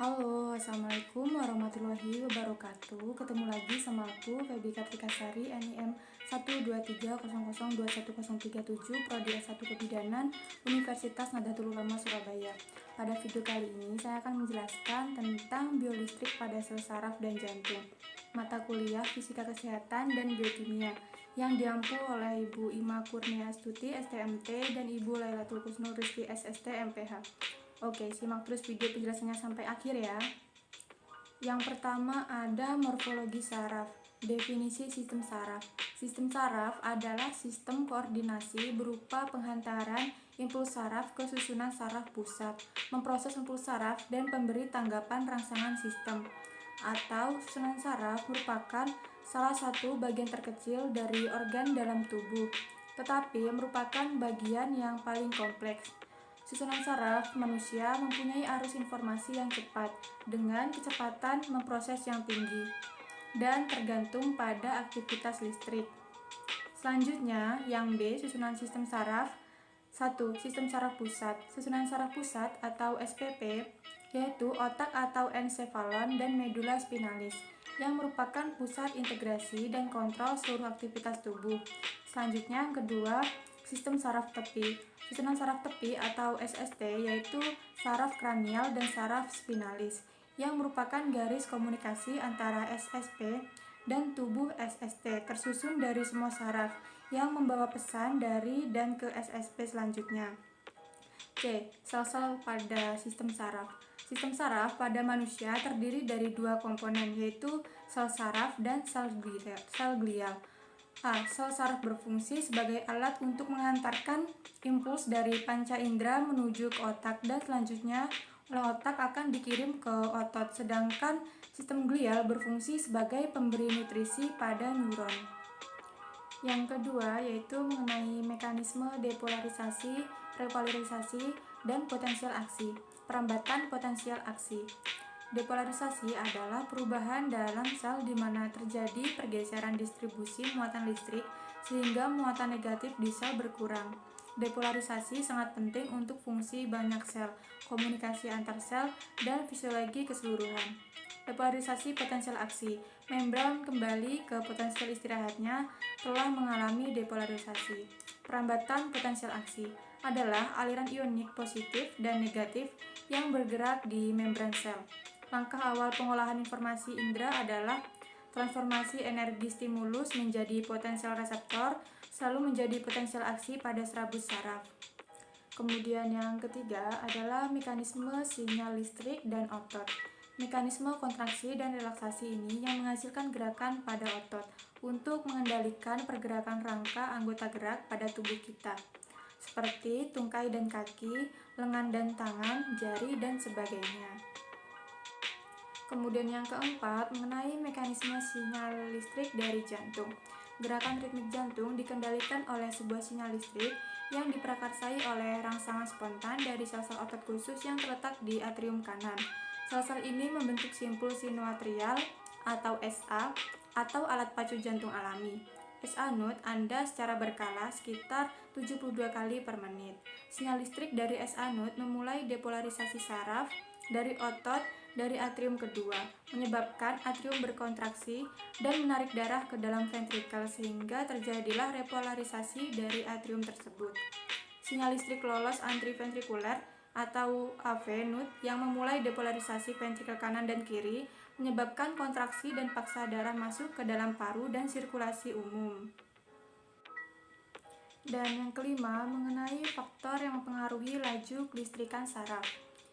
Halo, Assalamualaikum warahmatullahi wabarakatuh. Ketemu lagi sama aku, Feby Kartikasari, NIM 123002137, Prodi S1 Kebidanan, Universitas Nahdlatul Ulama Surabaya. Pada video kali ini, saya akan menjelaskan tentang biolistrik pada sel saraf dan jantung, mata kuliah Fisika Kesehatan dan Biokimia, yang diampu oleh Ibu Ima Kurnia Astuti, STMT, dan Ibu Lailatul Husnul Rizki, SST, MPH. Oke, simak terus video penjelasannya sampai akhir ya. Yang pertama ada morfologi saraf. Definisi sistem saraf. Sistem saraf adalah sistem koordinasi berupa penghantaran impuls saraf ke susunan saraf pusat, memproses impuls saraf, dan pemberi tanggapan rangsangan sistem. Atau susunan saraf merupakan salah satu bagian terkecil dari organ dalam tubuh, tetapi merupakan bagian yang paling kompleks. Susunan saraf manusia mempunyai arus informasi yang cepat dengan kecepatan memproses yang tinggi dan tergantung pada aktivitas listrik. Selanjutnya, yang B, susunan sistem saraf. 1. Sistem saraf pusat. Susunan saraf pusat atau SPP yaitu otak atau ensefalon dan medula spinalis yang merupakan pusat integrasi dan kontrol seluruh aktivitas tubuh. Selanjutnya, yang kedua, sistem saraf tepi. Susunan saraf tepi atau SST yaitu saraf kranial dan saraf spinalis yang merupakan garis komunikasi antara SSP dan tubuh SST, tersusun dari semua saraf yang membawa pesan dari dan ke SSP selanjutnya. C. Sel-sel pada sistem saraf. Sistem saraf pada manusia terdiri dari dua komponen, yaitu sel saraf dan sel glial. A. Sel saraf berfungsi sebagai alat untuk menghantarkan impuls dari panca indera menuju ke otak dan selanjutnya oleh otak akan dikirim ke otot, sedangkan sistem glial berfungsi sebagai pemberi nutrisi pada neuron. Yang kedua yaitu mengenai mekanisme depolarisasi, repolarisasi, dan potensial aksi. Perambatan potensial aksi. Depolarisasi adalah perubahan dalam sel di mana terjadi pergeseran distribusi muatan listrik sehingga muatan negatif di sel berkurang. Depolarisasi sangat penting untuk fungsi banyak sel, komunikasi antar sel, dan fisiologi keseluruhan. Depolarisasi potensial aksi. Membran kembali ke potensial istirahatnya telah mengalami depolarisasi. Perambatan potensial aksi adalah aliran ionik positif dan negatif yang bergerak di membran sel. Langkah awal pengolahan informasi indera adalah transformasi energi stimulus menjadi potensial reseptor, selalu menjadi potensial aksi pada serabut saraf. Kemudian yang ketiga adalah mekanisme sinyal listrik dan otot. Mekanisme kontraksi dan relaksasi ini yang menghasilkan gerakan pada otot untuk mengendalikan pergerakan rangka anggota gerak pada tubuh kita, seperti tungkai dan kaki, lengan dan tangan, jari, dan sebagainya. Kemudian yang keempat, mengenai mekanisme sinyal listrik dari jantung. Gerakan ritmik jantung dikendalikan oleh sebuah sinyal listrik yang diprakarsai oleh rangsangan spontan dari sel-sel otot khusus yang terletak di atrium kanan. Sel-sel ini membentuk simpul sinoatrial atau SA atau alat pacu jantung alami. SA node Anda secara berkala sekitar 72 kali per menit. Sinyal listrik dari SA node memulai depolarisasi saraf dari otot dari atrium kedua, menyebabkan atrium berkontraksi dan menarik darah ke dalam ventrikel sehingga terjadilah repolarisasi dari atrium tersebut. Sinyal listrik lolos antiventrikuler atau AV node yang memulai depolarisasi ventrikel kanan dan kiri, menyebabkan kontraksi dan paksa darah masuk ke dalam paru dan sirkulasi umum. Dan yang kelima, mengenai faktor yang mempengaruhi laju kelistrikan saraf.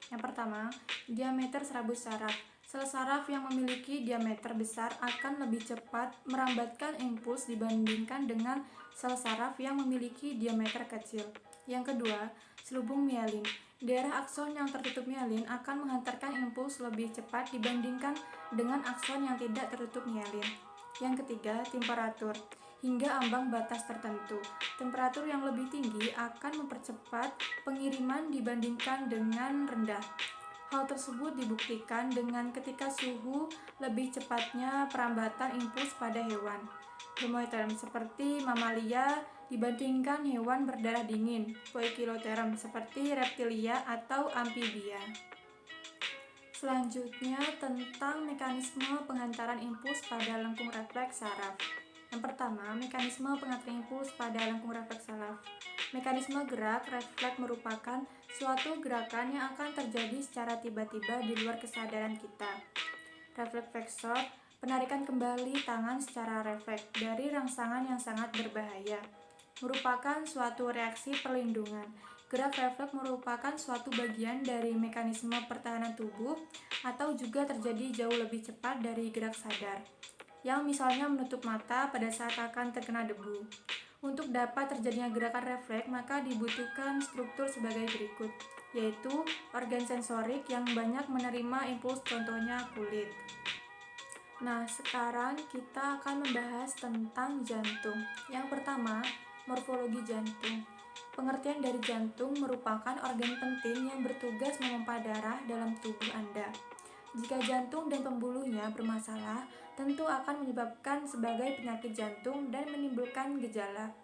Yang pertama, diameter serabut saraf. Sel saraf yang memiliki diameter besar akan lebih cepat merambatkan impuls dibandingkan dengan sel saraf yang memiliki diameter kecil. Yang kedua, selubung mielin. Daerah akson yang tertutup mielin akan menghantarkan impuls lebih cepat dibandingkan dengan akson yang tidak tertutup mielin. Yang ketiga, temperatur. Hingga ambang batas tertentu, temperatur yang lebih tinggi akan mempercepat pengiriman dibandingkan dengan rendah. Hal tersebut dibuktikan dengan ketika suhu lebih cepatnya perambatan impuls pada hewan Hemoterm seperti mamalia dibandingkan hewan berdarah dingin Poikiloterm seperti reptilia atau amfibia. Selanjutnya tentang mekanisme penghantaran impuls pada lengkung refleks saraf. Yang pertama, mekanisme penghantaran impuls pada lengkung refleks saraf. Mekanisme gerak refleks merupakan suatu gerakan yang akan terjadi secara tiba-tiba di luar kesadaran kita. Refleks flexor, penarikan kembali tangan secara refleks dari rangsangan yang sangat berbahaya, merupakan suatu reaksi perlindungan. Gerak refleks merupakan suatu bagian dari mekanisme pertahanan tubuh atau juga terjadi jauh lebih cepat dari gerak sadar, yang misalnya menutup mata pada saat akan terkena debu. Untuk dapat terjadinya gerakan refleks, maka dibutuhkan struktur sebagai berikut, yaitu organ sensorik yang banyak menerima impuls, contohnya kulit. Nah, sekarang kita akan membahas tentang jantung. Yang pertama, morfologi jantung. Pengertian dari jantung merupakan organ penting yang bertugas memompa darah dalam tubuh Anda. Jika jantung dan pembuluhnya bermasalah, tentu akan menyebabkan sebagai penyakit jantung dan menimbulkan gejala.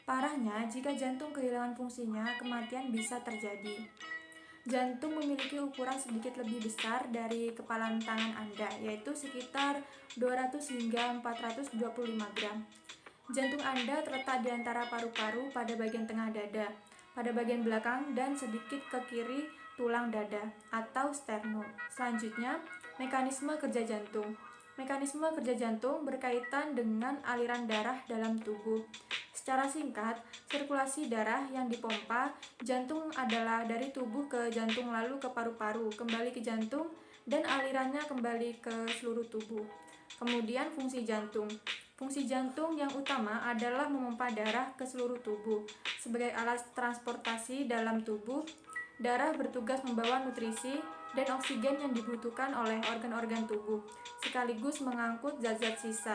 Parahnya, jika jantung kehilangan fungsinya, kematian bisa terjadi. Jantung memiliki ukuran sedikit lebih besar dari kepalan tangan Anda, yaitu sekitar 200 hingga 425 gram. Jantung Anda terletak di antara paru-paru pada bagian tengah dada, pada bagian belakang dan sedikit ke kiri tulang dada atau sternum. Selanjutnya, mekanisme kerja jantung. Mekanisme kerja jantung berkaitan dengan aliran darah dalam tubuh. Secara singkat, sirkulasi darah yang dipompa jantung adalah dari tubuh ke jantung lalu ke paru-paru, kembali ke jantung, dan alirannya kembali ke seluruh tubuh. Kemudian fungsi jantung. Fungsi jantung yang utama adalah memompa darah ke seluruh tubuh. Sebagai alat transportasi dalam tubuh, darah bertugas membawa nutrisi dan oksigen yang dibutuhkan oleh organ-organ tubuh, sekaligus mengangkut zat-zat sisa.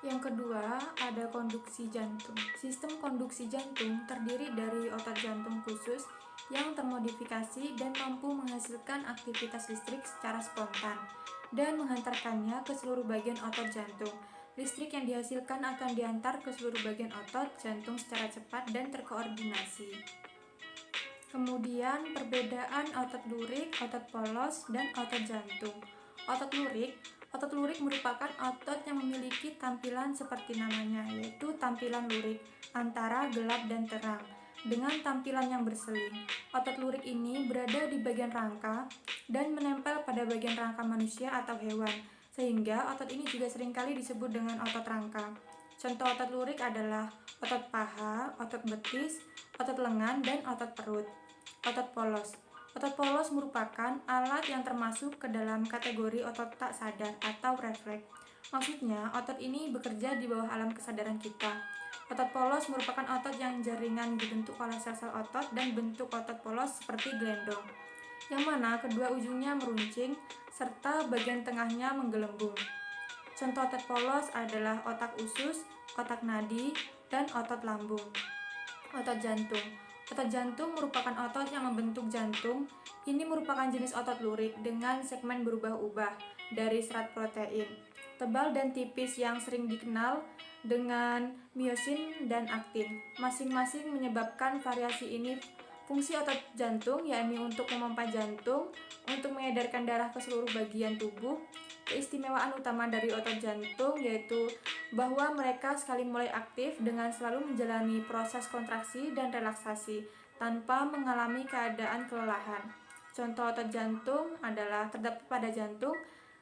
Yang kedua, ada konduksi jantung. Sistem konduksi jantung terdiri dari otot jantung khusus yang termodifikasi dan mampu menghasilkan aktivitas listrik secara spontan dan menghantarkannya ke seluruh bagian otot jantung. Listrik yang dihasilkan akan diantar ke seluruh bagian otot jantung secara cepat dan terkoordinasi. Kemudian, perbedaan otot lurik, otot polos, dan otot jantung. Otot lurik merupakan otot yang memiliki tampilan seperti namanya, yaitu tampilan lurik, antara gelap dan terang, dengan tampilan yang berseling. Otot lurik ini berada di bagian rangka dan menempel pada bagian rangka manusia atau hewan, sehingga otot ini juga seringkali disebut dengan otot rangka. Contoh otot lurik adalah otot paha, otot betis, otot lengan, dan otot perut. Otot polos. Otot polos merupakan alat yang termasuk ke dalam kategori otot tak sadar atau refleks. Maksudnya, otot ini bekerja di bawah alam kesadaran kita. Otot polos merupakan otot yang jaringan dibentuk oleh sel-sel otot dan bentuk otot polos seperti gelendong, yang mana kedua ujungnya meruncing serta bagian tengahnya menggelembung. Contoh otot polos adalah otak usus, otak nadi, dan otot lambung. Otot jantung. Otot jantung merupakan otot yang membentuk jantung. Ini merupakan jenis otot lurik dengan segmen berubah-ubah dari serat protein tebal dan tipis yang sering dikenal dengan miosin dan aktin. Masing-masing menyebabkan variasi ini. Fungsi otot jantung yakni untuk memompa jantung, untuk mengedarkan darah ke seluruh bagian tubuh. Keistimewaan utama dari otot jantung yaitu bahwa mereka sekali mulai aktif dengan selalu menjalani proses kontraksi dan relaksasi tanpa mengalami keadaan kelelahan. Contoh otot jantung adalah terdapat pada jantung.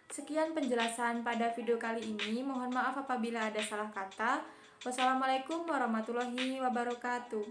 Sekian penjelasan pada video kali ini. Mohon maaf apabila ada salah kata. Wassalamualaikum warahmatullahi wabarakatuh.